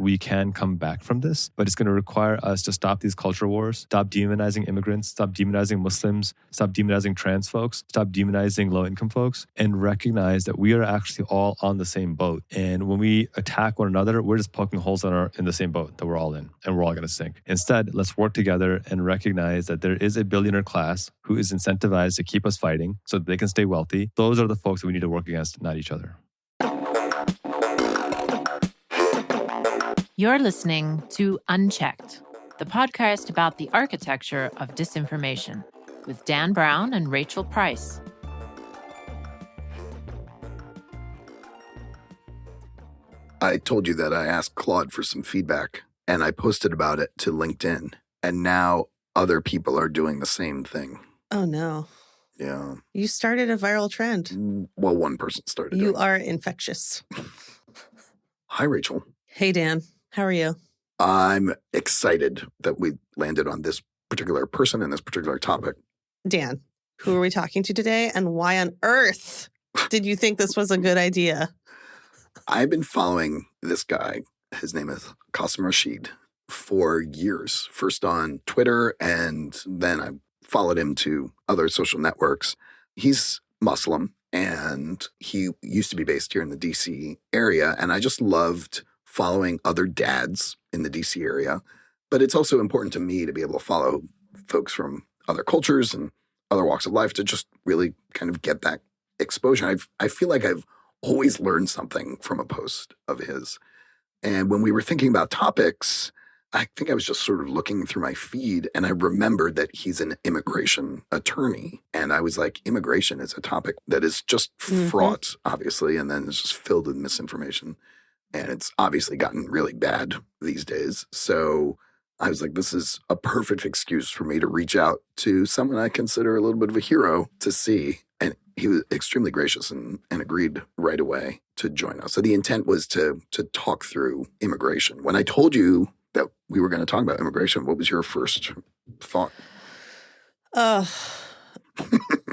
we can come back from this, but it's going to require us to stop these culture wars, stop demonizing immigrants, stop demonizing Muslims, stop demonizing trans folks, stop demonizing low-income folks, and recognize that we are actually all on the same boat. And when we attack one another, we're just poking holes in the same boat that we're all in, and we're all going to sink. Instead, let's work together and recognize that there is a billionaire class who is incentivized to keep us fighting so that they can stay wealthy. Those are the folks that we need to work against, not each other. You're listening to Unchecked, the podcast about the architecture of disinformation, with Dan Brown and Rachel Price. I told you that I asked Claude for some feedback, and I posted about it to LinkedIn, and now other people are doing the same thing. Oh, no. Yeah. You started a viral trend. Well, one person started You it. are infectious. Hi, Rachel. Hey, Dan. How are you? I'm excited that we landed on this particular person and this particular topic. Dan, who are we talking to today, and why on earth did you think this was a good idea? I've been following this guy. His name is Qasim Rashid for years. First on Twitter, and then I followed him to other social networks. He's Muslim, and he used to be based here in the D.C. area, and I just loved following other dads in the D.C. area. But it's also important to me to be able to follow folks from other cultures and other walks of life to just really kind of get that exposure. I feel like I've always learned something from a post of his. And when we were thinking about topics, I think I was just sort of looking through my feed, and I remembered that he's an immigration attorney. And I was like, immigration is a topic that is just fraught, obviously, and then it's just filled with misinformation. And it's obviously gotten really bad these days. So I was like, this is a perfect excuse for me to reach out to someone I consider a little bit of a hero to see. And he was extremely gracious and agreed right away to join us. So the intent was to talk through immigration. When I told you that we were going to talk about immigration, what was your first thought?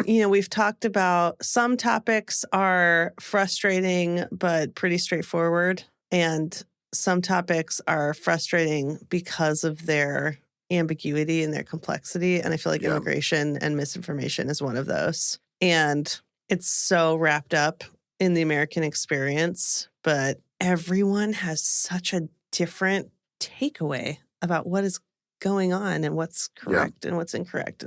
We've talked about some topics are frustrating, but pretty straightforward. And some topics are frustrating because of their ambiguity and their complexity. And I feel like immigration and misinformation is one of those. And it's so wrapped up in the American experience, but everyone has such a different takeaway about what is going on and what's correct and what's incorrect.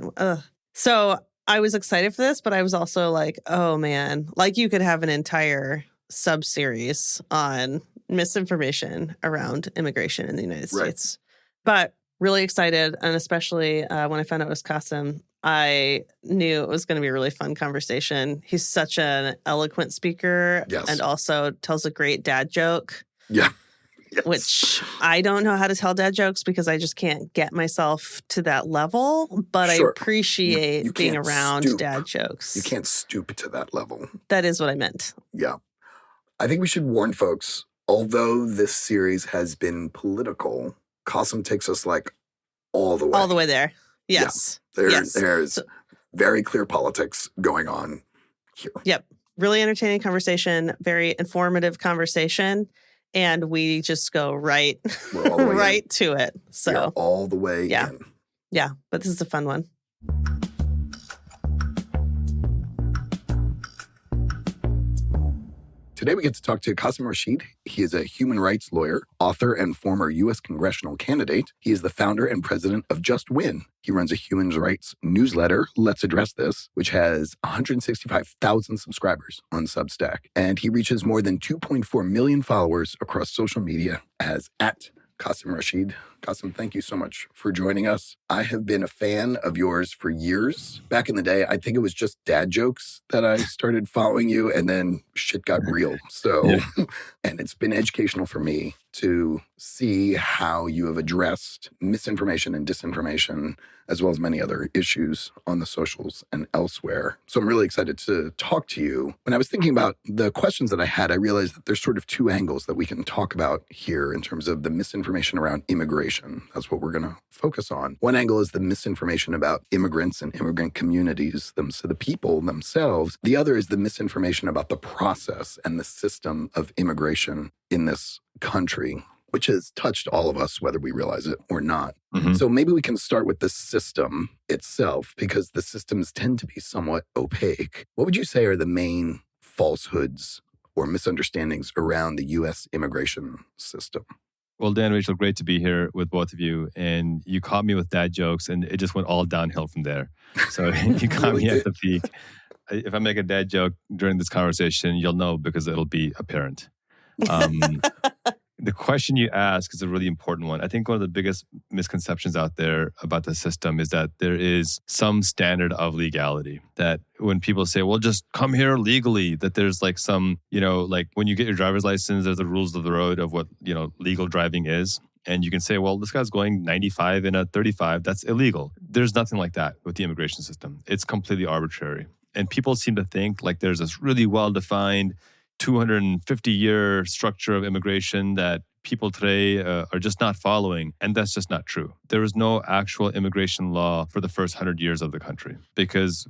So I was excited for this, but I was also like, oh man, like you could have an entire sub-series on misinformation around immigration in the United States. But really excited, and especially when I found out it was Qasim, I knew it was going to be a really fun conversation. He's such an eloquent speaker and also tells a great dad joke. Yeah. Yes. Which I don't know how to tell dad jokes because I just can't get myself to that level. But I appreciate you being around dad jokes. You can't stoop to that level. That is what I meant. Yeah. I think we should warn folks, although this series has been political, Qasim takes us like all the way. All the way there. Yes. Yeah. There's very clear politics going on here. Yep. Really entertaining conversation, very informative conversation. And we just go right to it. So we're all the way in. Yeah, but this is a fun one. Today we get to talk to Qasim Rashid. He is a human rights lawyer, author, and former U.S. congressional candidate. He is the founder and president of Just Win. He runs a human rights newsletter, Let's Address This, which has 165,000 subscribers on Substack. And he reaches more than 2.4 million followers across social media as @Qasim Rashid. Qasim, thank you so much for joining us. I have been a fan of yours for years. Back in the day, I think it was just dad jokes that I started following you, and then shit got real. So, and it's been educational for me to see how you have addressed misinformation and disinformation, as well as many other issues on the socials and elsewhere. So I'm really excited to talk to you. When I was thinking about the questions that I had, I realized that there's sort of two angles that we can talk about here in terms of the misinformation around immigration. That's what we're going to focus on. One angle is the misinformation about immigrants and immigrant communities, so the people themselves. The other is the misinformation about the process and the system of immigration in this country. which has touched all of us, whether we realize it or not. Mhm. So maybe we can start with the system itself, because the systems tend to be somewhat opaque. What would you say are the main falsehoods or misunderstandings around the U.S. immigration system? Well, Dan, Rachel, great to be here with both of you. And you caught me with dad jokes, and it just went all downhill from there. So you caught me at the peak. If I make a dad joke during this conversation, you'll know because it'll be apparent. The question you ask is a really important one. I think one of the biggest misconceptions out there about the system is that there is some standard of legality. That when people say, well, just come here legally, that there's like some, like when you get your driver's license, there's the rules of the road of what, legal driving is. And you can say, well, this guy's going 95 in a 35. That's illegal. There's nothing like that with the immigration system. It's completely arbitrary. And people seem to think like there's this really well-defined 250-year structure of immigration that people today are just not following. And that's just not true. There was no actual immigration law for the first 100 years of the country because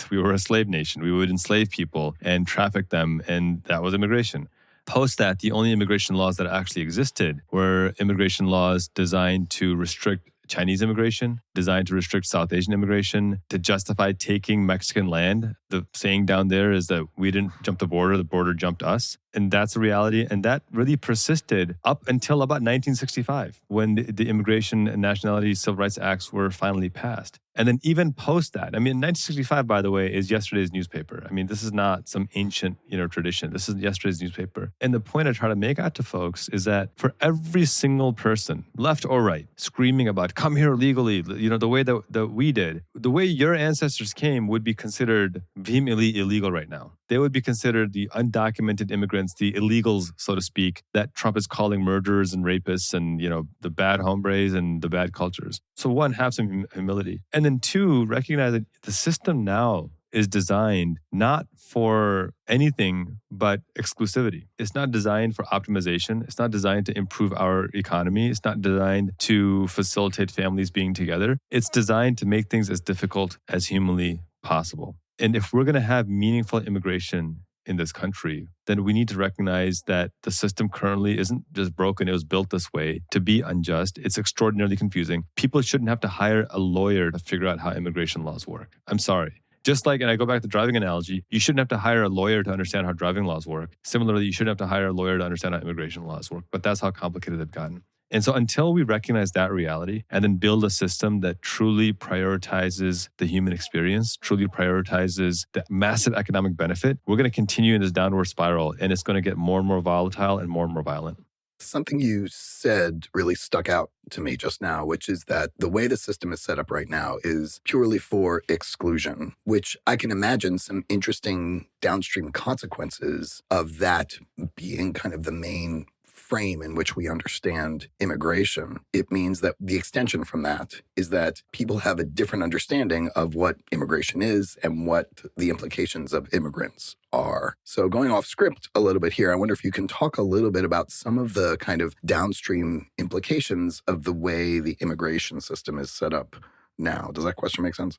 we were a slave nation. We would enslave people and traffic them, and that was immigration. Post that, the only immigration laws that actually existed were immigration laws designed to restrict Chinese immigration, designed to restrict South Asian immigration, to justify taking Mexican land. The saying down there is that we didn't jump the border jumped us. And that's a reality. And that really persisted up until about 1965, when the Immigration and Nationality Civil Rights Acts were finally passed. And then even post that, 1965, by the way, is yesterday's newspaper. This is not some ancient, tradition. This is yesterday's newspaper. And the point I try to make out to folks is that for every single person, left or right, screaming about come here legally, the way that we did, the way your ancestors came would be considered vehemently illegal right now. They would be considered the undocumented immigrants, the illegals, so to speak, that Trump is calling murderers and rapists and, the bad hombres and the bad cultures. So one, have some humility. And then two, recognize that the system now is designed not for anything but exclusivity. It's not designed for optimization. It's not designed to improve our economy. It's not designed to facilitate families being together. It's designed to make things as difficult as humanly possible. And if we're going to have meaningful immigration in this country, then we need to recognize that the system currently isn't just broken. It was built this way to be unjust. It's extraordinarily confusing. People shouldn't have to hire a lawyer to figure out how immigration laws work. I'm sorry. Just like, and I go back to the driving analogy, you shouldn't have to hire a lawyer to understand how driving laws work. Similarly, you shouldn't have to hire a lawyer to understand how immigration laws work. But that's how complicated they've gotten. And so until we recognize that reality and then build a system that truly prioritizes the human experience, truly prioritizes the massive economic benefit, we're going to continue in this downward spiral, and it's going to get more and more volatile and more violent. Something you said really stuck out to me just now, which is that the way the system is set up right now is purely for exclusion, which I can imagine some interesting downstream consequences of that being kind of the main frame in which we understand immigration. It means that the extension from that is that people have a different understanding of what immigration is and what the implications of immigrants are. So going off script a little bit here, I wonder if you can talk a little bit about some of the kind of downstream implications of the way the immigration system is set up now. Does that question make sense?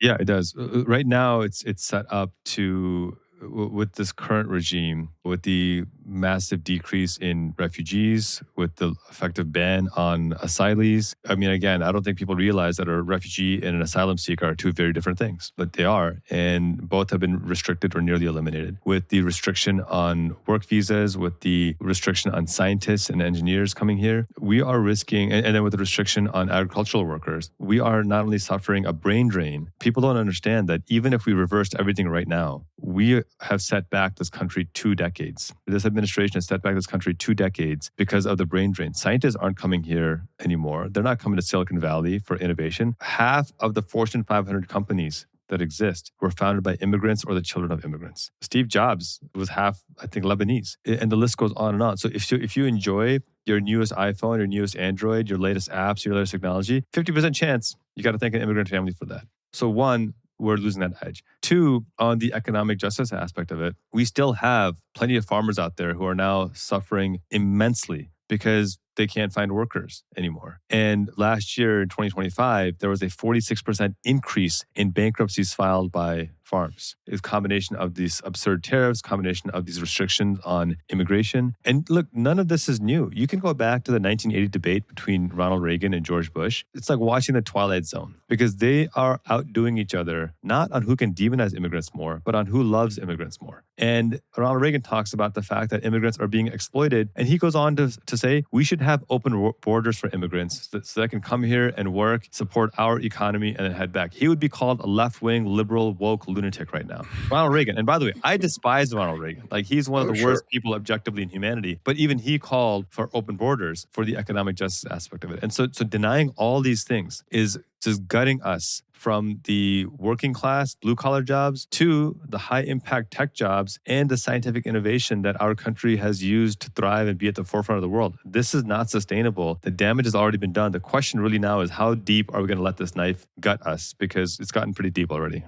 Yeah, it does. Right now, it's set up to, with this current regime, with the massive decrease in refugees, with the effective ban on asylees. Again, I don't think people realize that a refugee and an asylum seeker are two very different things, but they are. And both have been restricted or nearly eliminated. With the restriction on work visas, with the restriction on scientists and engineers coming here, we are risking, and then with the restriction on agricultural workers, we are not only suffering a brain drain. People don't understand that even if we reversed everything right now, we have set back this country 2 decades. This administration has set back this country 2 decades because of the brain drain. Scientists aren't coming here anymore. They're not coming to Silicon Valley for innovation. Half of the Fortune 500 companies that exist were founded by immigrants or the children of immigrants. Steve Jobs was half, I think, Lebanese. And the list goes on and on. So if you enjoy your newest iPhone, your newest Android, your latest apps, your latest technology, 50% chance you got to thank an immigrant family for that. So one, we're losing that edge. Two, on the economic justice aspect of it, we still have plenty of farmers out there who are now suffering immensely because they can't find workers anymore. And last year in 2025, there was a 46% increase in bankruptcies filed by farms. It's a combination of these absurd tariffs, combination of these restrictions on immigration. And look, none of this is new. You can go back to the 1980 debate between Ronald Reagan and George Bush. It's like watching the Twilight Zone because they are outdoing each other, not on who can demonize immigrants more, but on who loves immigrants more. And Ronald Reagan talks about the fact that immigrants are being exploited. And he goes on to say, we should have open borders for immigrants so they can come here and work, support our economy, and then head back. He would be called a left-wing, liberal, woke lunatic right now. Ronald Reagan. And by the way, I despise Ronald Reagan. Like, he's one of the worst people objectively in humanity. But even he called for open borders for the economic justice aspect of it. And so denying all these things is just gutting us from the working class, blue-collar jobs to the high-impact tech jobs and the scientific innovation that our country has used to thrive and be at the forefront of the world. This is not sustainable. The damage has already been done. The question really now is, how deep are we going to let this knife gut us? Because it's gotten pretty deep already.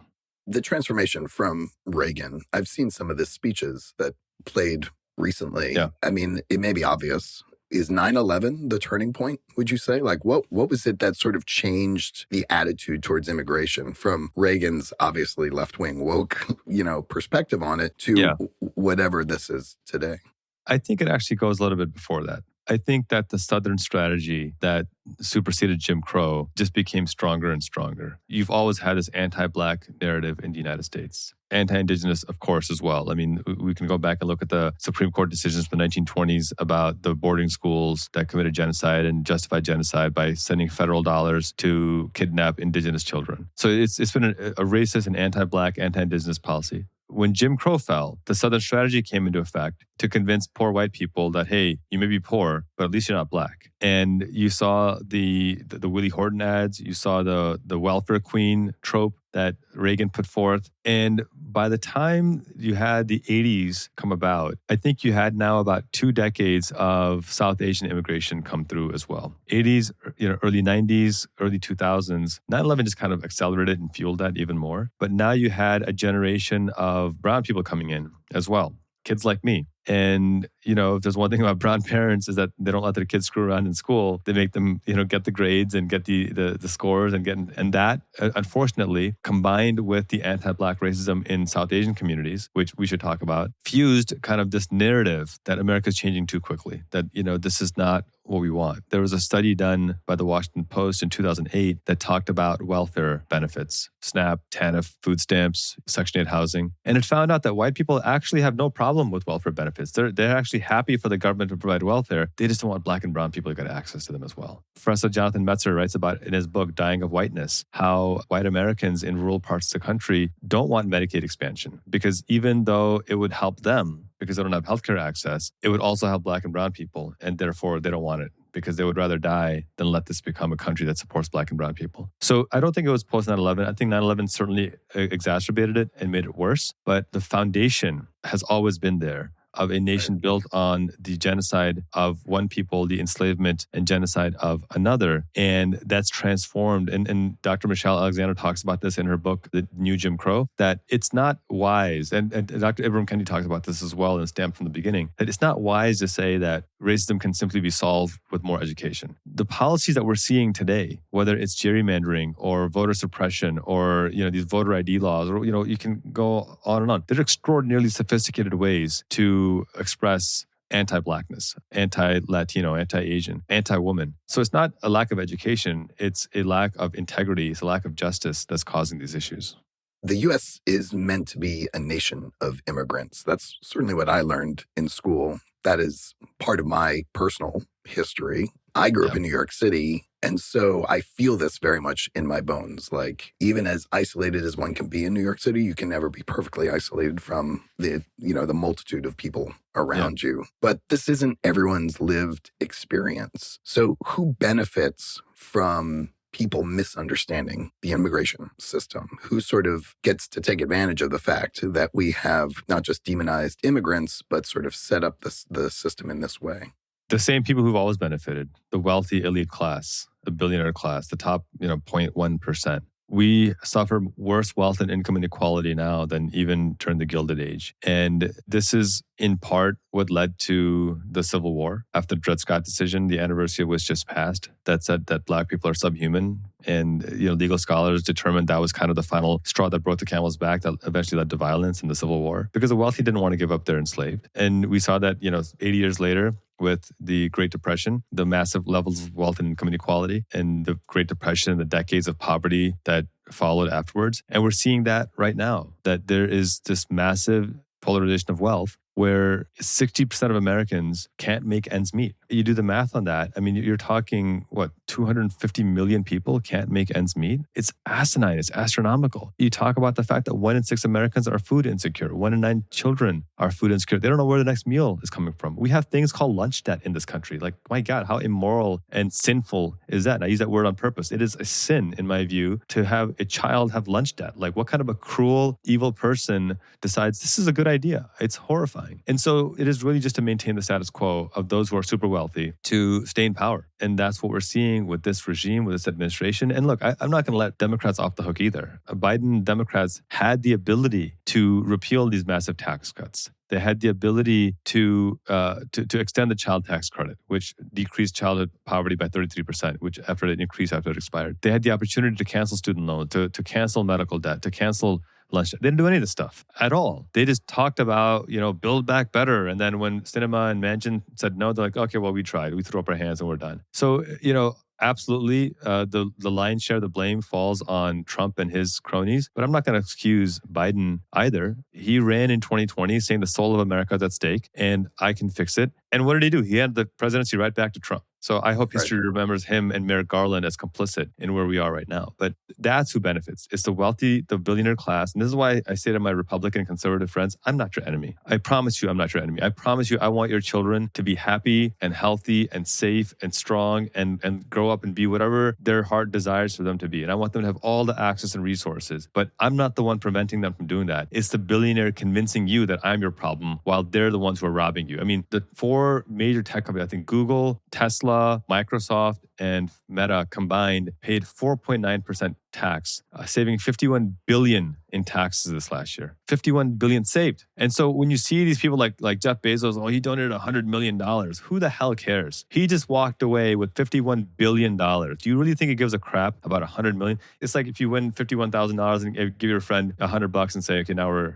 The transformation from Reagan, I've seen some of the speeches that played recently. Yeah. I mean, it may be obvious. Is 9/11 the turning point, would you say? Like, what was it that sort of changed the attitude towards immigration from Reagan's obviously left-wing woke, perspective on it to whatever this is today? I think it actually goes a little bit before that. I think that the Southern strategy that superseded Jim Crow just became stronger and stronger. You've always had this anti-Black narrative in the United States. Anti-Indigenous, of course, as well. I mean, we can go back and look at the Supreme Court decisions from the 1920s about the boarding schools that committed genocide and justified genocide by sending federal dollars to kidnap Indigenous children. So it's been a racist and anti-Black, anti-Indigenous policy. When Jim Crow fell, the Southern strategy came into effect to convince poor white people that, hey, you may be poor, but at least you're not Black. And you saw the Willie Horton ads, you saw the welfare queen trope that Reagan put forth. And by the time you had the 80s come about, I think you had now about 2 decades of South Asian immigration come through as well. 80s, early 90s, early 2000s, 9/11 just kind of accelerated and fueled that even more. But now you had a generation of brown people coming in as well, kids like me. And, if there's one thing about brown parents is that they don't let their kids screw around in school. They make them, get the grades and get the scores and that, unfortunately, combined with the anti-Black racism in South Asian communities, which we should talk about, fused kind of this narrative that America's changing too quickly, that, this is not what we want. There was a study done by the Washington Post in 2008 that talked about welfare benefits, SNAP, TANF, food stamps, Section 8 housing. And it found out that white people actually have no problem with welfare benefits. They're actually happy for the government to provide welfare. They just don't want Black and brown people to get access to them as well. Professor Jonathan Metzer writes about in his book, Dying of Whiteness, how white Americans in rural parts of the country don't want Medicaid expansion because even though it would help them, because they don't have healthcare access, it would also help Black and brown people, and therefore they don't want it because they would rather die than let this become a country that supports Black and brown people. So I don't think it was post 9/11. I think 9/11 certainly exacerbated it and made it worse, but the foundation has always been there of a nation built on the genocide of one people, the enslavement and genocide of another. And that's transformed. And Dr. Michelle Alexander talks about this in her book, The New Jim Crow, that it's not wise. And Dr. Ibram Kendi talks about this as well in Stamped from the Beginning, that it's not wise to say that racism can simply be solved with more education. The policies that we're seeing today, whether it's gerrymandering or voter suppression or, these voter ID laws, or, you can go on and on. They're extraordinarily sophisticated ways to express anti-Blackness, anti-Latino, anti-Asian, anti-woman. So it's not a lack of education, it's a lack of integrity, it's a lack of justice that's causing these issues. The U.S. is meant to be a nation of immigrants. That's certainly what I learned in school. That is part of my personal history. I grew up in New York City, and so I feel this very much in my bones. Like, even as isolated as one can be in New York City, you can never be perfectly isolated from the multitude of people around you. But this isn't everyone's lived experience. So who benefits from people misunderstanding the immigration system? Who sort of gets to take advantage of the fact that we have not just demonized immigrants, but sort of set up the system in this way? The same people who've always benefited, the wealthy elite class, the billionaire class, the top 0.1%. we suffer worse wealth and income inequality now than even during the Gilded Age. And this is in part what led to the Civil War. After the Dred Scott decision, the anniversary was just passed that said that Black people are subhuman. And legal scholars determined that was kind of the final straw that broke the camel's back that eventually led to violence in the Civil War because the wealthy didn't want to give up their enslaved. And we saw that 80 years later, with the Great Depression, the massive levels of wealth and income inequality, and the Great Depression and the decades of poverty that followed afterwards. And we're seeing that right now, that there is this massive polarization of wealth where 60% of Americans can't make ends meet. You do the math on that. I mean, you're talking, 250 million people can't make ends meet? It's asinine. It's astronomical. You talk about the fact that 1 in 6 Americans are food insecure. 1 in 9 children are food insecure. They don't know where the next meal is coming from. We have things called lunch debt in this country. Like, my God, how immoral and sinful is that? And I use that word on purpose. It is a sin, in my view, to have a child have lunch debt. Like, what kind of a cruel, evil person decides this is a good idea? It's horrifying. And so it is really just to maintain the status quo of those who are super wealthy to stay in power. And that's what we're seeing with this regime, with this administration. And look, I'm not going to let Democrats off the hook either. Biden Democrats had the ability to repeal these massive tax cuts. They had the ability to extend the child tax credit, which decreased childhood poverty by 33%, which after it increased after it expired. They had the opportunity to cancel student loans, to cancel medical debt, to cancel lunch. They didn't do any of this stuff at all. They just talked about, build back better. And then when Sinema and Manchin said no, they're like, okay, well, we tried. We threw up our hands and we're done. So, absolutely, the lion's share of the blame falls on Trump and his cronies. But I'm not going to excuse Biden either. He ran in 2020 saying the soul of America is at stake and I can fix it. And what did he do? He handed the presidency right back to Trump. So I hope history remembers him and Merrick Garland as complicit in where we are right now. But that's who benefits. It's the wealthy, the billionaire class. And this is why I say to my Republican and conservative friends, I'm not your enemy. I promise you I'm not your enemy. I promise you I want your children to be happy and healthy and safe and strong and grow up and be whatever their heart desires for them to be. And I want them to have all the access and resources. But I'm not the one preventing them from doing that. It's the billionaire convincing you that I'm your problem while they're the ones who are robbing you. I mean, the 4 major tech companies, I think Google, Tesla, Microsoft, and Meta combined paid 4.9% tax, saving $51 billion in taxes this last year. $51 billion saved. And so when you see these people like Jeff Bezos, he donated $100 million. Who the hell cares? He just walked away with $51 billion. Do you really think he gives a crap about $100 million? It's like if you win $51,000 and give your friend $100 and say, okay, now we're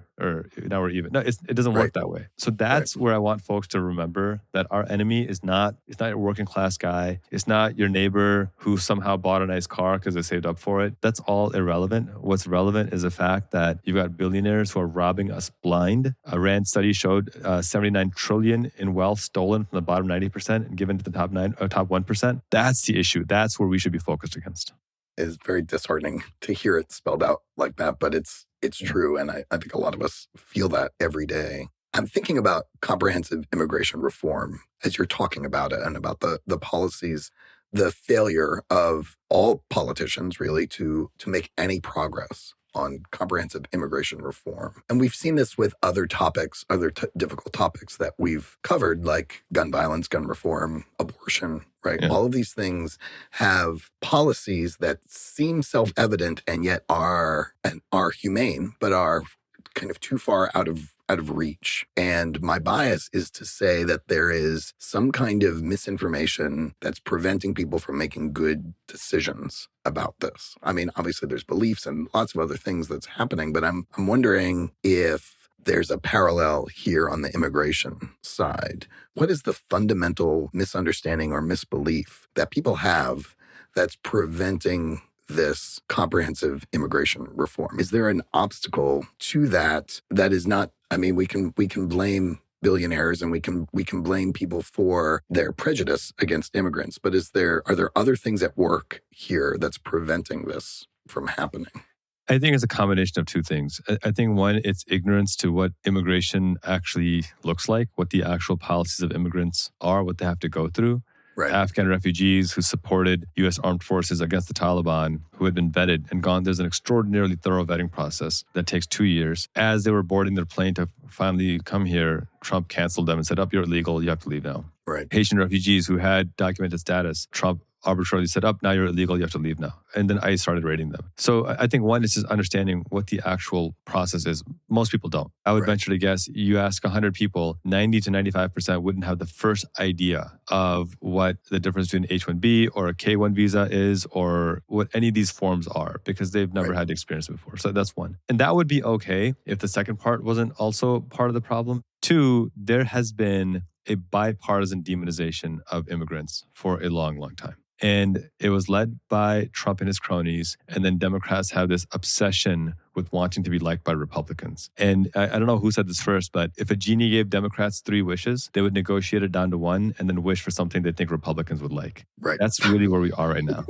even. No, it doesn't work that way. So that's where I want folks to remember that our enemy is not your working class guy. It's not your neighbor who somehow bought a nice car because they saved up for it. That's all irrelevant. What's relevant is the fact that you've got billionaires who are robbing us blind. A Rand study showed $79 trillion in wealth stolen from the bottom 90% and given to the top 1%. That's the issue. That's where we should be focused against. It's very disheartening to hear it spelled out like that, but it's true. And I think a lot of us feel that every day. I'm thinking about comprehensive immigration reform as you're talking about it and about the policies, the failure of all politicians really to make any progress on comprehensive immigration reform. And we've seen this with other topics, difficult topics that we've covered, like gun violence, gun reform, abortion, right? Yeah. All of these things have policies that seem self-evident and yet are humane, but are kind of too far out of reach. And my bias is to say that there is some kind of misinformation that's preventing people from making good decisions about this. I mean, obviously there's beliefs and lots of other things that's happening, but I'm wondering if there's a parallel here on the immigration side. What is the fundamental misunderstanding or misbelief that people have that's preventing this comprehensive immigration reform? Is there an obstacle to that is not, I mean, we can blame billionaires and we can blame people for their prejudice against immigrants, but are there other things at work here that's preventing this from happening? I think it's a combination of two things. I think one, it's ignorance to what immigration actually looks like, what the actual policies of immigrants are, what they have to go through. Right. Afghan refugees who supported U.S. armed forces against the Taliban, who had been vetted and gone. There's an extraordinarily thorough vetting process that takes 2 years. As they were boarding their plane to finally come here, Trump canceled them and said, you're illegal, you have to leave now. Right. Haitian refugees who had documented status, Trump arbitrarily set up. Now you're illegal. You have to leave now. And then I started rating them. So I think one is just understanding what the actual process is. Most people don't. I would venture to guess you ask 100 people, 90 to 95% wouldn't have the first idea of what the difference between H-1B or a K-1 visa is or what any of these forms are because they've never had experience before. So that's one. And that would be okay if the second part wasn't also part of the problem. Two, there has been a bipartisan demonization of immigrants for a long, long time. And it was led by Trump and his cronies. And then Democrats have this obsession with wanting to be liked by Republicans. And I don't know who said this first, but if a genie gave Democrats 3 wishes, they would negotiate it down to 1 and then wish for something they think Republicans would like. Right. That's really where we are right now.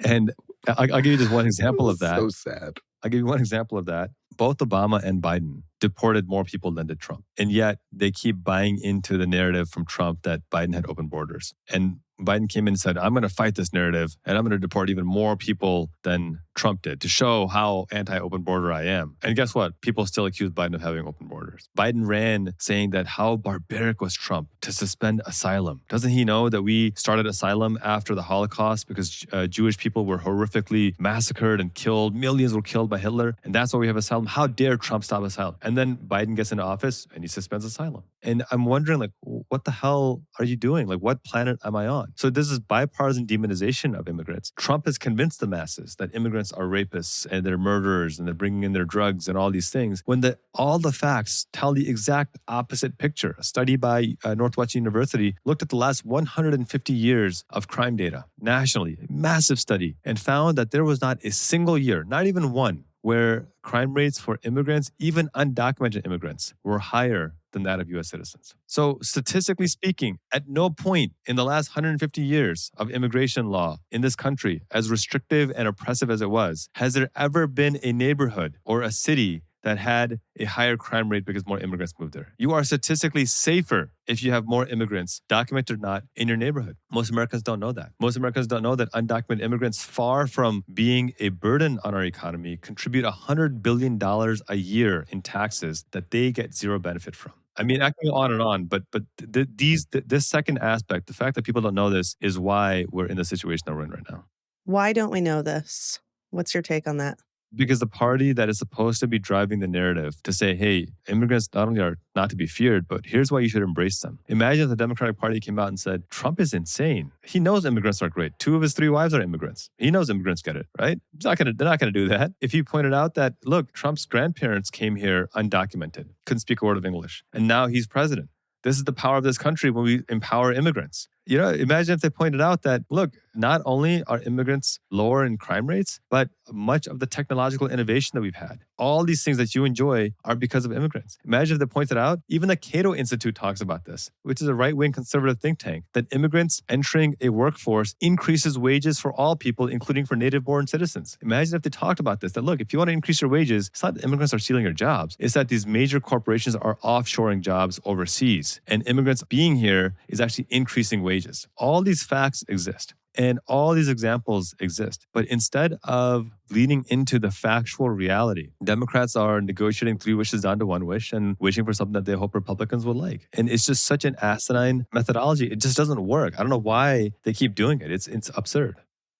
And I'll give you just one example of that. So sad. I'll give you one example of that. Both Obama and Biden deported more people than did Trump. And yet they keep buying into the narrative from Trump that Biden had open borders. And Biden came in and said, I'm going to fight this narrative and I'm going to deport even more people than Trump did to show how anti-open border I am. And guess what? People still accuse Biden of having open borders. Biden ran saying that how barbaric was Trump to suspend asylum. Doesn't he know that we started asylum after the Holocaust because Jewish people were horrifically massacred and killed? Millions were killed by Hitler. And that's why we have asylum. How dare Trump stop asylum? And then Biden gets into office and he suspends asylum. And I'm wondering, like, what the hell are you doing? Like, what planet am I on? So this is bipartisan demonization of immigrants. Trump has convinced the masses that immigrants are rapists and they're murderers and they're bringing in their drugs and all these things, when all the facts tell the exact opposite picture. A study by Northwestern University looked at the last 150 years of crime data nationally, a massive study, and found that there was not a single year, not even one, where crime rates for immigrants, even undocumented immigrants, were higher than that of U.S. citizens. So statistically speaking, at no point in the last 150 years of immigration law in this country, as restrictive and oppressive as it was, has there ever been a neighborhood or a city that had a higher crime rate because more immigrants moved there. You are statistically safer if you have more immigrants, documented or not, in your neighborhood. Most Americans don't know that. Most Americans don't know that undocumented immigrants, far from being a burden on our economy, contribute $100 billion a year in taxes that they get zero benefit from. I mean, I can go on and on, but this second aspect, the fact that people don't know this, is why we're in the situation that we're in right now. Why don't we know this? What's your take on that? Because the party that is supposed to be driving the narrative to say, hey, immigrants not only are not to be feared, but here's why you should embrace them. Imagine if the Democratic Party came out and said, Trump is insane. He knows immigrants are great. 2 of his 3 wives are immigrants. He knows immigrants get it, right? They're not going to do that. If he pointed out that, look, Trump's grandparents came here undocumented, couldn't speak a word of English, and now he's president. This is the power of this country when we empower immigrants. You know, imagine if they pointed out that, look, not only are immigrants lower in crime rates, but much of the technological innovation that we've had, all these things that you enjoy are because of immigrants. Imagine if they pointed out, even the Cato Institute talks about this, which is a right-wing conservative think tank, that immigrants entering a workforce increases wages for all people, including for native-born citizens. Imagine if they talked about this, that look, if you want to increase your wages, it's not that immigrants are stealing your jobs, it's that these major corporations are offshoring jobs overseas, and immigrants being here is actually increasing wages. All these facts exist. And all these examples exist. But instead of leaning into the factual reality, Democrats are negotiating 3 wishes down to 1 wish and wishing for something that they hope Republicans will like. And it's just such an asinine methodology. It just doesn't work. I don't know why they keep doing it. It's absurd.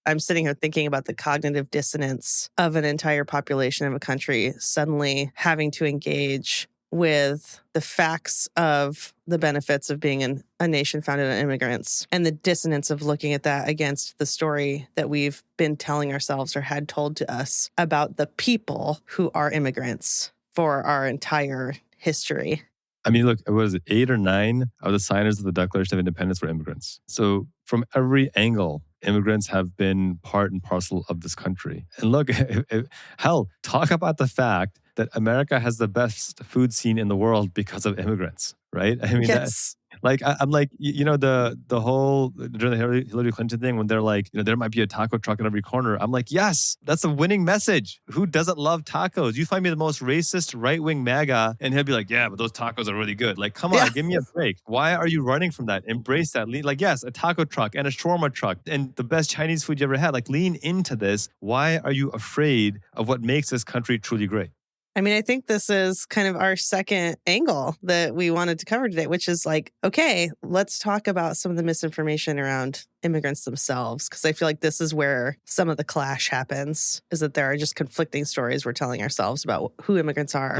I'm sitting here thinking about the cognitive dissonance of an entire population of a country suddenly having to engage with the facts of the benefits of being a nation founded on immigrants and the dissonance of looking at that against the story that we've been telling ourselves or had told to us about the people who are immigrants for our entire history. I mean, look, it was 8 or 9 of the signers of the Declaration of Independence were immigrants. So from every angle, immigrants have been part and parcel of this country. And look, hell, talk about the fact that America has the best food scene in the world because of immigrants, right? I mean, yes. I'm like, you know, the whole, during the Hillary Clinton thing, when they're like, you know, there might be a taco truck in every corner. I'm like, yes, that's a winning message. Who doesn't love tacos? You find me the most racist right-wing MAGA, and he'll be like, yeah, but those tacos are really good. Like, come on, give me a break. Why are you running from that? Embrace that. Like, yes, a taco truck and a shawarma truck and the best Chinese food you ever had. Like, lean into this. Why are you afraid of what makes this country truly great? I mean, I think this is kind of our second angle that we wanted to cover today, which is like, okay, let's talk about some of the misinformation around immigrants themselves. Because I feel like this is where some of the clash happens, is that there are just conflicting stories we're telling ourselves about who immigrants are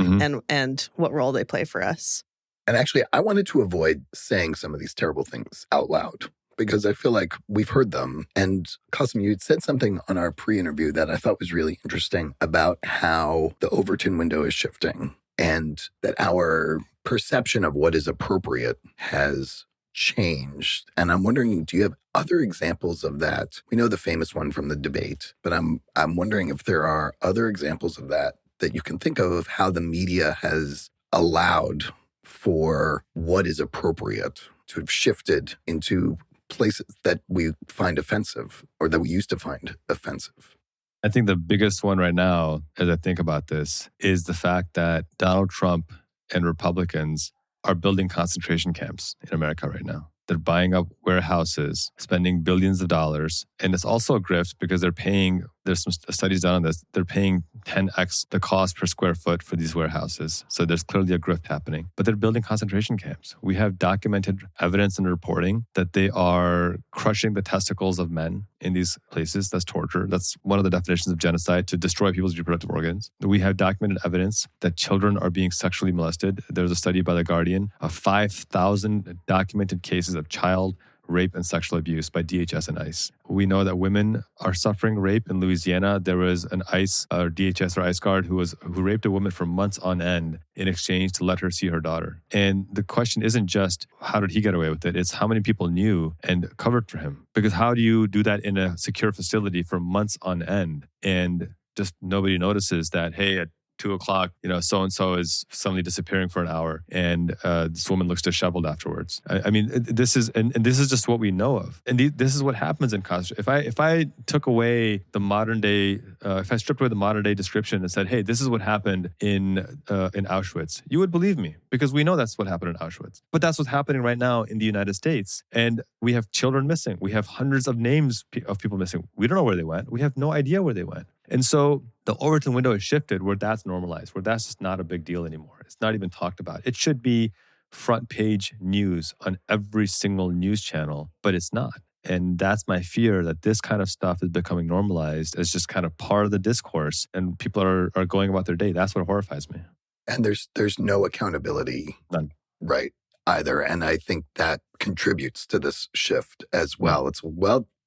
and what role they play for us. And actually, I wanted to avoid saying some of these terrible things out loud, because I feel like we've heard them. And Qasim, you had said something on our pre-interview that I thought was really interesting about how the Overton window is shifting and that our perception of what is appropriate has changed. And I'm wondering, do you have other examples of that? We know the famous one from the debate, but I'm wondering if there are other examples of that you can think of how the media has allowed for what is appropriate to have shifted into places that we find offensive or that we used to find offensive. I think the biggest one right now, as I think about this, is the fact that Donald Trump and Republicans are building concentration camps in America right now. They're buying up warehouses, spending billions of dollars. And it's also a grift because they're paying, there's some studies done on this, they're paying 10x the cost per square foot for these warehouses. So there's clearly a grift happening. But they're building concentration camps. We have documented evidence and reporting that they are crushing the testicles of men in these places. That's torture. That's one of the definitions of genocide, to destroy people's reproductive organs. We have documented evidence that children are being sexually molested. There's a study by The Guardian of 5,000 documented cases of child rape and sexual abuse by DHS and ICE. We know that women are suffering rape in Louisiana. There was an ICE or DHS or ICE guard who raped a woman for months on end in exchange to let her see her daughter. And the question isn't just how did he get away with it? It's how many people knew and covered for him. Because how do you do that in a secure facility for months on end and just nobody notices that, hey, at 2:00, so-and-so is suddenly disappearing for an hour and this woman looks disheveled afterwards. I mean, this is just what we know of. And this is what happens in concentration. If I took away the modern day, if I stripped away the modern day description and said, hey, this is what happened in Auschwitz, you would believe me because we know that's what happened in Auschwitz. But that's what's happening right now in the United States. And we have children missing. We have hundreds of names of people missing. We don't know where they went. We have no idea where they went. And so the Overton window has shifted where that's normalized, where that's just not a big deal anymore. It's not even talked about. It should be front page news on every single news channel, but it's not. And that's my fear, that this kind of stuff is becoming normalized as just kind of part of the discourse and people are going about their day. That's what horrifies me. And there's no accountability. None. Right, either. And I think that contributes to this shift as well. It's,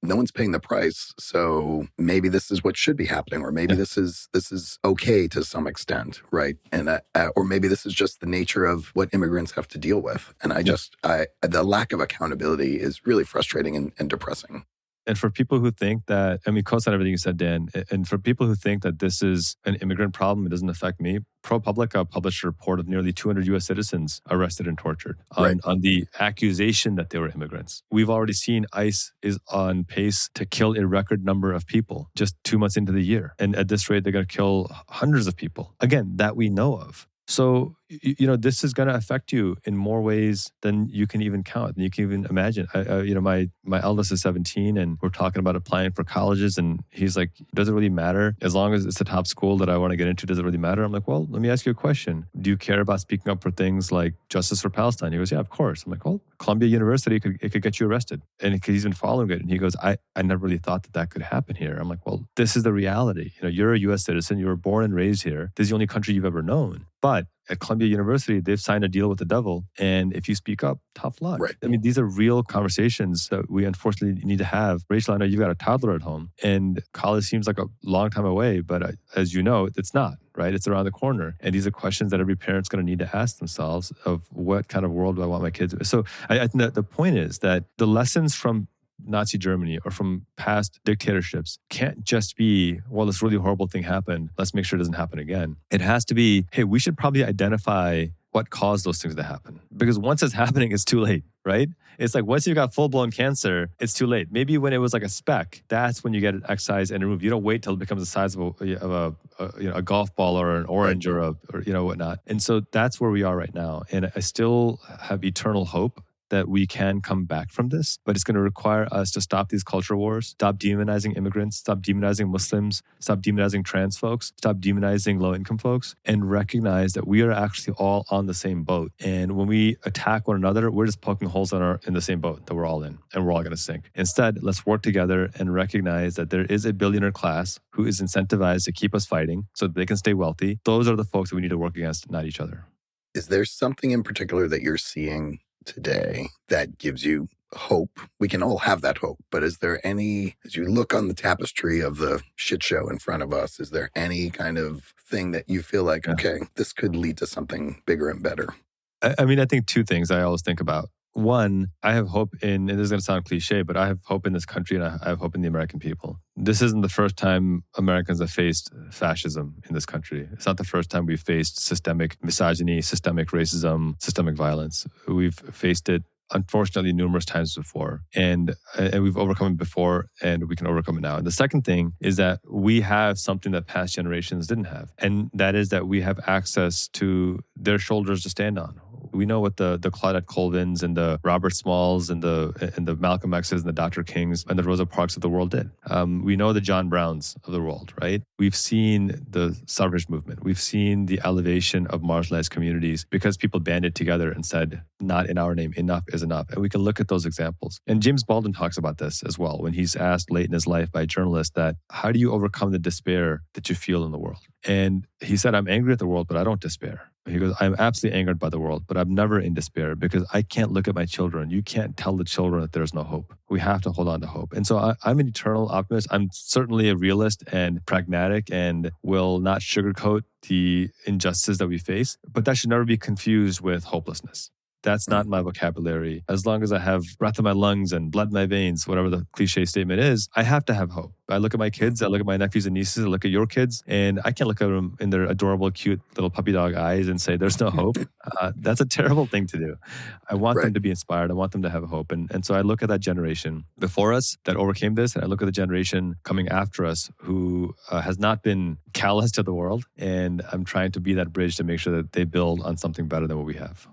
no one's paying the price, so maybe this is what should be happening, or maybe this is okay to some extent, right? And or maybe this is just the nature of what immigrants have to deal with. And the lack of accountability is really frustrating and depressing. And for people who think that, co-sign everything you said, Dan, and for people who think that this is an immigrant problem, it doesn't affect me, ProPublica published a report of nearly 200 U.S. citizens arrested and tortured on the accusation that they were immigrants. We've already seen ICE is on pace to kill a record number of people just 2 months into the year. And at this rate, they're going to kill hundreds of people, again, that we know of. So, this is going to affect you in more ways than you can even count, than you can even imagine. My eldest is 17 and we're talking about applying for colleges. And he's like, does it really matter? As long as it's a top school that I want to get into, does it really matter? I'm like, well, let me ask you a question. Do you care about speaking up for things like justice for Palestine? He goes, yeah, of course. I'm like, well, Columbia University, it could get you arrested. And he's been following it. And he goes, I never really thought that could happen here. I'm like, well, this is the reality. You're a U.S. citizen. You were born and raised here. This is the only country you've ever known. But at Columbia University, they've signed a deal with the devil. And if you speak up, tough luck. Right. These are real conversations that we unfortunately need to have. Rachel, I know you've got a toddler at home and college seems like a long time away, but as you know, it's not, right? It's around the corner. And these are questions that every parent's going to need to ask themselves of what kind of world do I want my kids to. So I think that the point is that the lessons from Nazi Germany or from past dictatorships can't just be, well, this really horrible thing happened. Let's make sure it doesn't happen again. It has to be, hey, we should probably identify what caused those things to happen. Because once it's happening, it's too late, right? It's like once you've got full-blown cancer, it's too late. Maybe when it was like a speck, that's when you get it excised and removed. You don't wait till it becomes the size of a golf ball or an orange or whatnot. And so that's where we are right now. And I still have eternal hope that we can come back from this, but it's going to require us to stop these culture wars, stop demonizing immigrants, stop demonizing Muslims, stop demonizing trans folks, stop demonizing low-income folks, and recognize that we are actually all on the same boat. And when we attack one another, we're just poking holes in the same boat that we're all in, and we're all going to sink. Instead, let's work together and recognize that there is a billionaire class who is incentivized to keep us fighting so that they can stay wealthy. Those are the folks that we need to work against, not each other. Is there something in particular that you're seeing today that gives you hope? We can all have that hope, but is there any, as you look on the tapestry of the shit show in front of us, is there any kind of thing that you feel like, okay, this could lead to something bigger and better? I mean, I think two things I always think about. One, I have hope in, and this is going to sound cliche, but I have hope in this country and I have hope in the American people. This isn't the first time Americans have faced fascism in this country. It's not the first time we've faced systemic misogyny, systemic racism, systemic violence. We've faced it, unfortunately, numerous times before. And we've overcome it before, and we can overcome it now. And the second thing is that we have something that past generations didn't have. And that is that we have access to their shoulders to stand on. We know what the Claudette Colvins and the Robert Smalls and the Malcolm X's and the Dr. Kings and the Rosa Parks of the world did. We know the John Browns of the world, right? We've seen the suffrage movement. We've seen the elevation of marginalized communities because people banded together and said, not in our name, enough is enough. And we can look at those examples. And James Baldwin talks about this as well when he's asked late in his life by a journalist that, how do you overcome the despair that you feel in the world? And he said, I'm angry at the world, but I don't despair. He goes, I'm absolutely angered by the world, but I'm never in despair because I can't look at my children. You can't tell the children that there's no hope. We have to hold on to hope. And so I'm an eternal optimist. I'm certainly a realist and pragmatic and will not sugarcoat the injustices that we face, but that should never be confused with hopelessness. That's not my vocabulary. As long as I have breath in my lungs and blood in my veins, whatever the cliche statement is, I have to have hope. I look at my kids, I look at my nephews and nieces, I look at your kids, and I can't look at them in their adorable, cute little puppy dog eyes and say, there's no hope. That's a terrible thing to do. I want them to be inspired. I want them to have hope. And so I look at that generation before us that overcame this, and I look at the generation coming after us who has not been callous to the world. And I'm trying to be that bridge to make sure that they build on something better than what we have.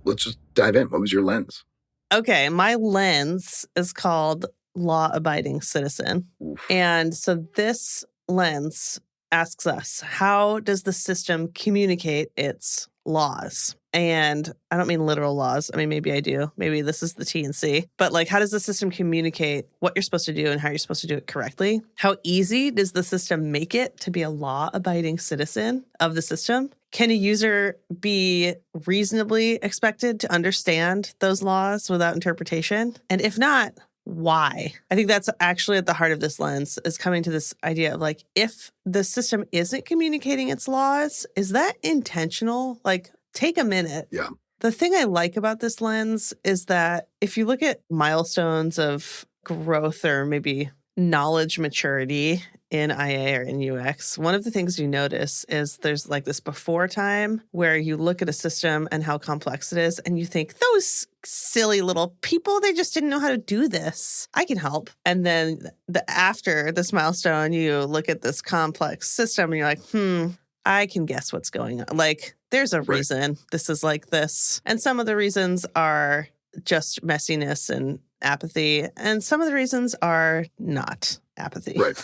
Let's just dive in. What was your lens? Okay, my lens is called law-abiding citizen. Oof. And so this lens asks us, how does the system communicate its laws? And I don't mean literal laws. I mean, maybe I do. Maybe this is the T&C. But like, how does the system communicate what you're supposed to do and how you're supposed to do it correctly? How easy does the system make it to be a law-abiding citizen of the system? Can a user be reasonably expected to understand those laws without interpretation? And if not, why? I think that's actually at the heart of this lens, is coming to this idea of like, if the system isn't communicating its laws, is that intentional? Like, take a minute. Yeah. The thing I like about this lens is that if you look at milestones of growth or maybe knowledge maturity in IA or in UX, one of the things you notice is there's like this before time where you look at a system and how complex it is and you think, those silly little people, they just didn't know how to do this. I can help. And then after this milestone, you look at this complex system and you're like, I can guess what's going on. Like, there's a reason this is like this. And some of the reasons are just messiness and apathy. And some of the reasons are not apathy. Right.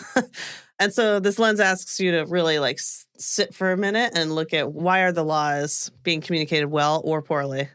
And so this lens asks you to really like sit for a minute and look at, why are the laws being communicated well or poorly?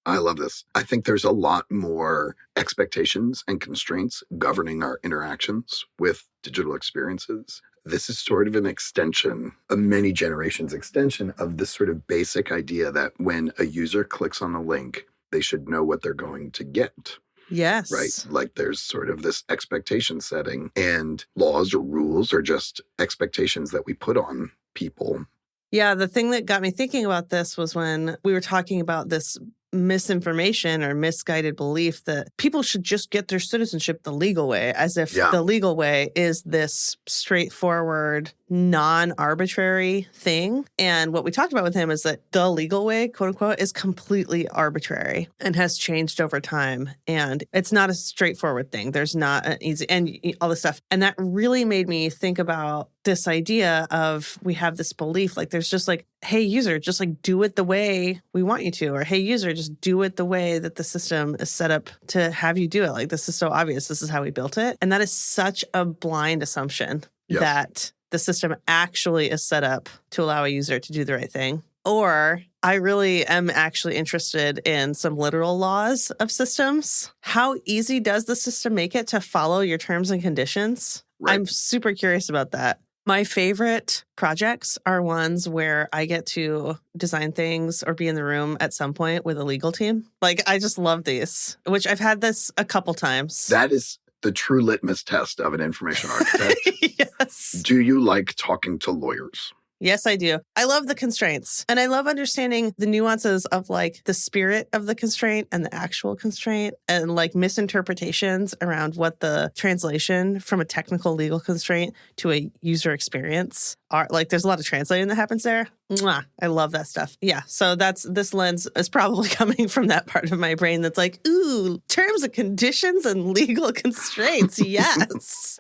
I love this. I think there's a lot more expectations and constraints governing our interactions with digital experiences. This is sort of an extension, a many generations extension of this sort of basic idea that when a user clicks on a link, they should know what they're going to get. Yes. Right? Like there's sort of this expectation setting, and laws or rules are just expectations that we put on people. Yeah, the thing that got me thinking about this was when we were talking about this misinformation or misguided belief that people should just get their citizenship the legal way, as if the legal way is this straightforward, non-arbitrary thing. And what we talked about with him is that the legal way, quote unquote, is completely arbitrary and has changed over time. And it's not a straightforward thing. There's not an easy, and all this stuff. And that really made me think about this idea of we have this belief, like there's just like, hey, user, just like do it the way we want you to, or hey, user, just do it the way that the system is set up to have you do it. Like this is so obvious. This is how we built it. And that is such a blind assumption that the system actually is set up to allow a user to do the right thing. Or I really am actually interested in some literal laws of systems. How easy does the system make it to follow your terms and conditions? Right. I'm super curious about that. My favorite projects are ones where I get to design things or be in the room at some point with a legal team. Like, I just love these, which I've had this a couple times. That is the true litmus test of an information architect. Yes. Do you like talking to lawyers? Yes, I do. I love the constraints. And I love understanding the nuances of like the spirit of the constraint and the actual constraint and like misinterpretations around what the translation from a technical legal constraint to a user experience are. Like there's a lot of translating that happens there. Mwah, I love that stuff. Yeah. So this lens is probably coming from that part of my brain that's like, ooh, terms and conditions and legal constraints. Yes.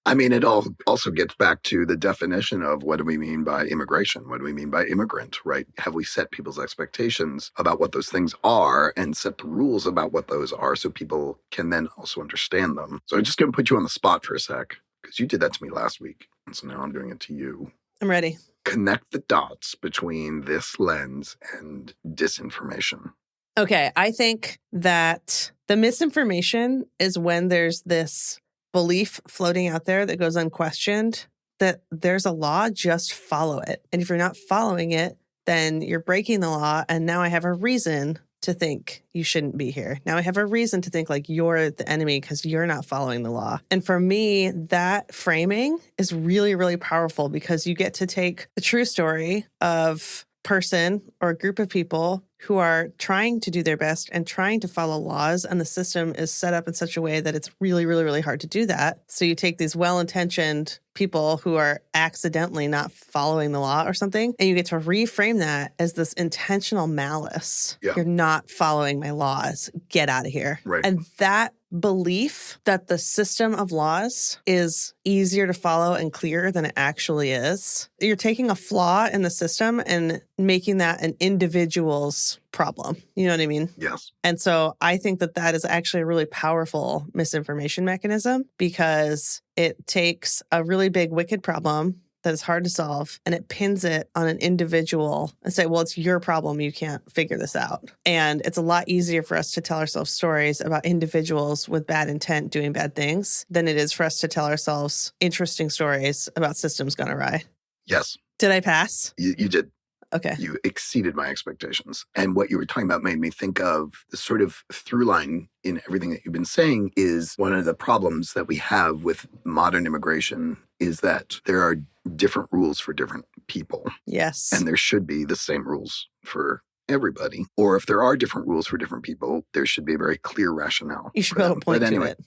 I mean, it all also gets back to the definition of what do we mean by immigration? What do we mean by immigrant, right? Have we set people's expectations about what those things are and set the rules about what those are so people can then also understand them? So I'm just going to put you on the spot for a sec because you did that to me last week. And so now I'm doing it to you. I'm ready. Connect the dots between this lens and disinformation. Okay. I think that the misinformation is when there's this belief floating out there that goes unquestioned that there's a law, just follow it. And if you're not following it, then you're breaking the law. And now I have a reason to think you shouldn't be here. Now I have a reason to think like you're the enemy because you're not following the law. And for me, that framing is really, really powerful because you get to take the true story of person or a group of people who are trying to do their best and trying to follow laws, and the system is set up in such a way that it's really, really, really hard to do that. So you take these well-intentioned people who are accidentally not following the law or something, and you get to reframe that as this intentional malice. Yeah. You're not following my laws. Get out of here. Right. And that belief that the system of laws is easier to follow and clearer than it actually is. You're taking a flaw in the system and making that an individual's problem. You know what I mean? Yes. And so I think that that is actually a really powerful misinformation mechanism because it takes a really big, wicked problem that is hard to solve, and it pins it on an individual and say, well, it's your problem. You can't figure this out. And it's a lot easier for us to tell ourselves stories about individuals with bad intent doing bad things than it is for us to tell ourselves interesting stories about systems gone awry. Yes. Did I pass? You did. Okay. You exceeded my expectations. And what you were talking about made me think of the sort of through line in everything that you've been saying is one of the problems that we have with modern immigration is that there are different rules for different people. Yes. And there should be the same rules for everybody. Or if there are different rules for different people, there should be a very clear rationale. You should be able to point to it.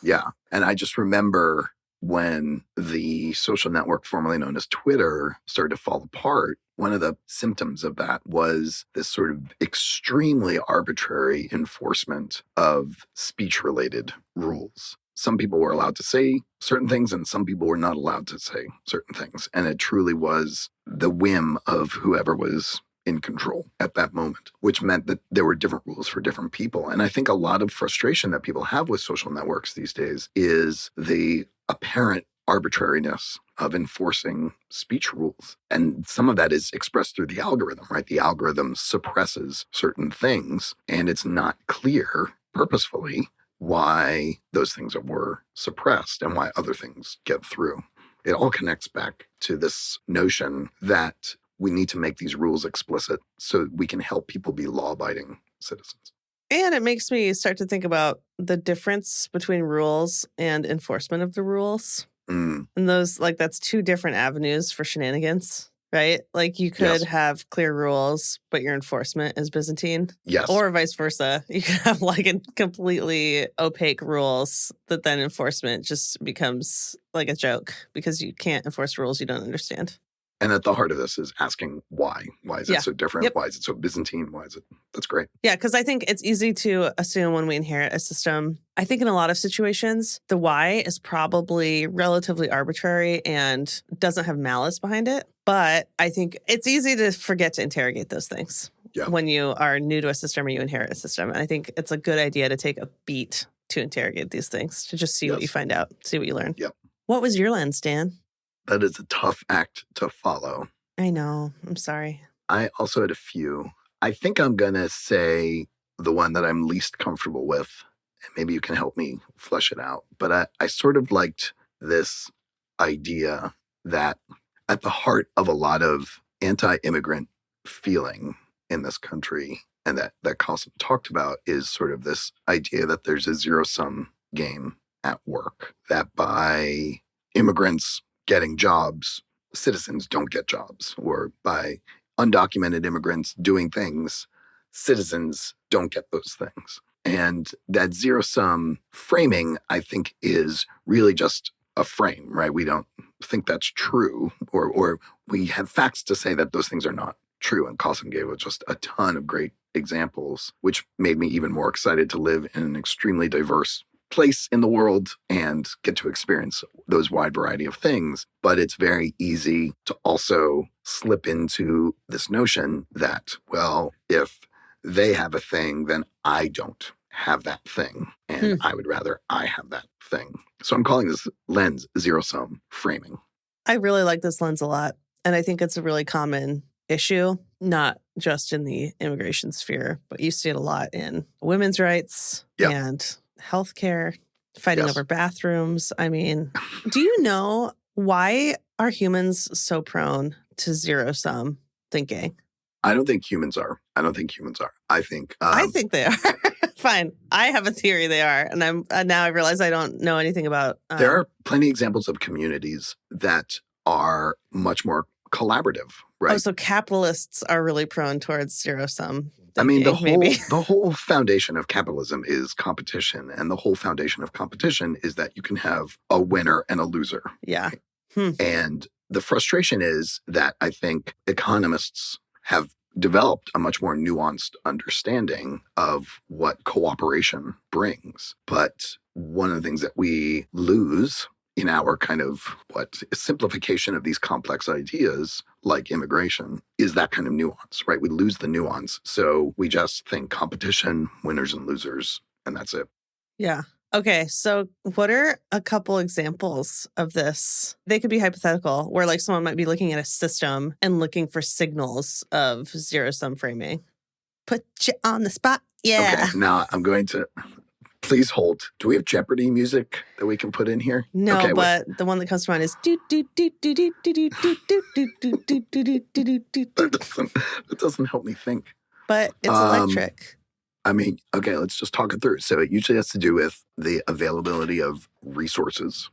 Yeah. And I just remember when the social network formerly known as Twitter started to fall apart, one of the symptoms of that was this sort of extremely arbitrary enforcement of speech-related rules. Some people were allowed to say certain things and some people were not allowed to say certain things. And it truly was the whim of whoever was in control at that moment, which meant that there were different rules for different people. And I think a lot of frustration that people have with social networks these days is the apparent arbitrariness of enforcing speech rules. And some of that is expressed through the algorithm, right? The algorithm suppresses certain things, and it's not clear purposefully why those things were suppressed and why other things get through. It all connects back to this notion that we need to make these rules explicit so we can help people be law-abiding citizens. And it makes me start to think about the difference between rules and enforcement of the rules. And those, like, that's two different avenues for shenanigans, right? Like, you could have clear rules, but your enforcement is Byzantine. Yes. Or vice versa. You could have, like, a completely opaque rules that then enforcement just becomes like a joke because you can't enforce rules you don't understand. And at the heart of this is asking why. Why is it so different? Yep. Why is it so Byzantine? Why is it? That's great. Yeah, because I think it's easy to assume when we inherit a system. I think in a lot of situations, the why is probably relatively arbitrary and doesn't have malice behind it. But I think it's easy to forget to interrogate those things when you are new to a system or you inherit a system. And I think it's a good idea to take a beat to interrogate these things, to just see what you find out, see what you learn. Yep. What was your lens, Dan? That is a tough act to follow. I know. I'm sorry. I also had a few. I think I'm going to say the one that I'm least comfortable with, and maybe you can help me flesh it out. But I sort of liked this idea that at the heart of a lot of anti-immigrant feeling in this country, and that Qasim talked about, is sort of this idea that there's a zero-sum game at work, that by immigrants getting jobs, citizens don't get jobs, or by undocumented immigrants doing things, citizens don't get those things. And that zero-sum framing, I think, is really just a frame, right? We don't think that's true, or we have facts to say that those things are not true. And Qasim gave us just a ton of great examples, which made me even more excited to live in an extremely diverse place in the world and get to experience those wide variety of things. But it's very easy to also slip into this notion that, well, if they have a thing, then I don't have that thing. And I would rather I have that thing. So I'm calling this lens zero-sum framing. I really like this lens a lot. And I think it's a really common issue, not just in the immigration sphere, but you see it a lot in women's rights and healthcare, fighting over bathrooms. I mean, do you know why are humans so prone to zero-sum thinking? I don't think humans are. I think I think they are. Fine. I have a theory they are. And now I realize I don't know anything about. There are plenty of examples of communities that are much more collaborative, right? Oh, so capitalists are really prone towards zero-sum. I mean, the whole foundation of capitalism is competition. And the whole foundation of competition is that you can have a winner and a loser. Yeah. And the frustration is that I think economists have developed a much more nuanced understanding of what cooperation brings. But one of the things that we lose in our kind of simplification of these complex ideas like immigration is that kind of nuance, right? We lose the nuance. So we just think competition, winners and losers, and that's it. Yeah. Okay. So what are a couple examples of this? They could be hypothetical, where like someone might be looking at a system and looking for signals of zero-sum framing. Put you on the spot. Yeah. Okay. Now I'm going to... Please hold. Do we have Jeopardy music that we can put in here? No, okay, but the one that comes to mind is do do do do do do do do do do do do do do do. That doesn't help me think. But it's electric. I mean, okay, let's just talk it through. So it usually has to do with the availability of resources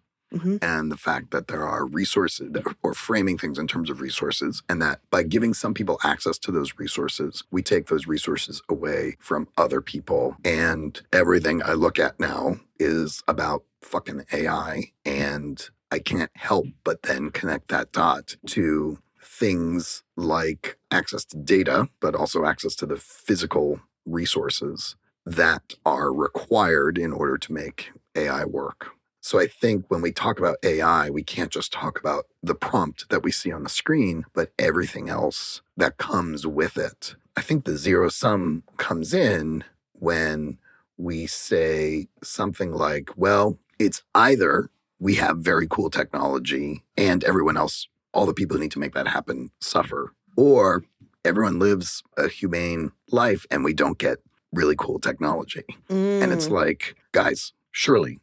and the fact that there are resources, or framing things in terms of resources, and that by giving some people access to those resources, we take those resources away from other people. And everything I look at now is about fucking AI, and I can't help but then connect that dot to things like access to data, but also access to the physical resources that are required in order to make AI work. So I think when we talk about AI, we can't just talk about the prompt that we see on the screen, but everything else that comes with it. I think the zero-sum comes in when we say something like, well, it's either we have very cool technology and everyone else, all the people who need to make that happen, suffer, or everyone lives a humane life and we don't get really cool technology. And it's like, guys, surely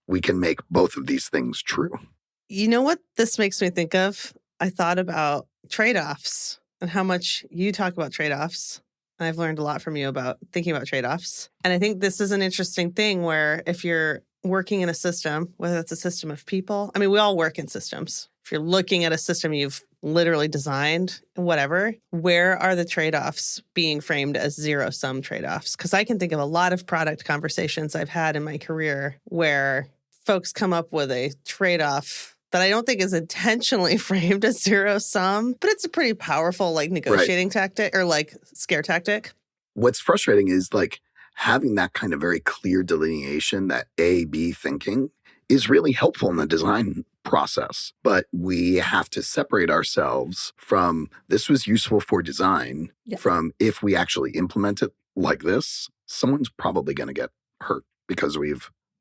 we can make both of these things true. You know what this makes me think of? I thought about trade-offs and how much you talk about trade-offs. And I've learned a lot from you about thinking about trade-offs. And I think this is an interesting thing where if you're working in a system, whether it's a system of people, I mean, we all work in systems. If you're looking at a system you've literally designed, whatever, where are the trade-offs being framed as zero-sum trade-offs? Because I can think of a lot of product conversations I've had in my career where folks come up with a trade-off that I don't think is intentionally framed as zero sum, but it's a pretty powerful like negotiating tactic or like scare tactic. What's frustrating is like having that kind of very clear delineation, that A-B thinking is really helpful in the design process. But we have to separate ourselves from this was useful for design from if we actually implement it like this, someone's probably going to get hurt because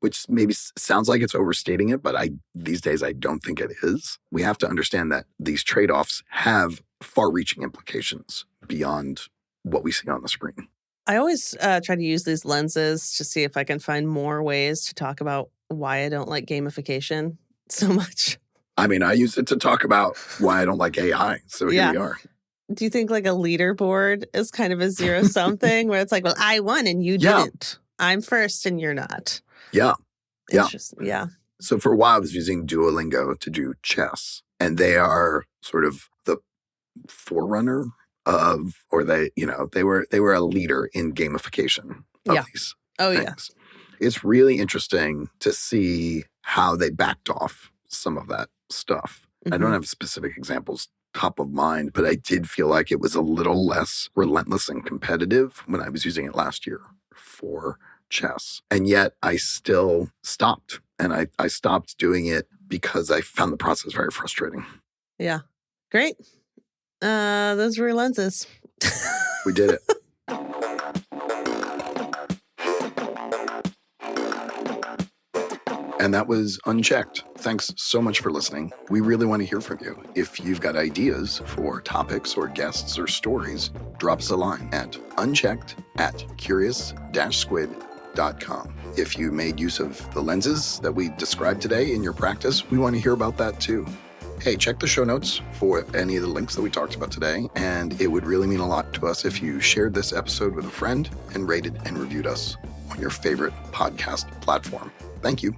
which maybe sounds like it's overstating it, but these days I don't think it is. We have to understand that these trade-offs have far-reaching implications beyond what we see on the screen. I always try to use these lenses to see if I can find more ways to talk about why I don't like gamification so much. I mean, I use it to talk about why I don't like AI. So here we are. Do you think like a leaderboard is kind of a zero-sum thing where it's like, well, I won and you didn't. I'm first and you're not. Yeah. Yeah. So for a while, I was using Duolingo to do chess. And they are sort of the forerunner of, or they were a leader in gamification of these things. It's really interesting to see how they backed off some of that stuff. Mm-hmm. I don't have specific examples top of mind, but I did feel like it was a little less relentless and competitive when I was using it last year for chess. And yet I still stopped. And I stopped doing it because I found the process very frustrating. Yeah. Great. Those were lenses. We did it. And that was Unchecked. Thanks so much for listening. We really want to hear from you. If you've got ideas for topics or guests or stories, drop us a line at unchecked@curious-squid.com. If you made use of the lenses that we described today in your practice, we want to hear about that too. Hey, check the show notes for any of the links that we talked about today, and it would really mean a lot to us if you shared this episode with a friend and rated and reviewed us on your favorite podcast platform. Thank you.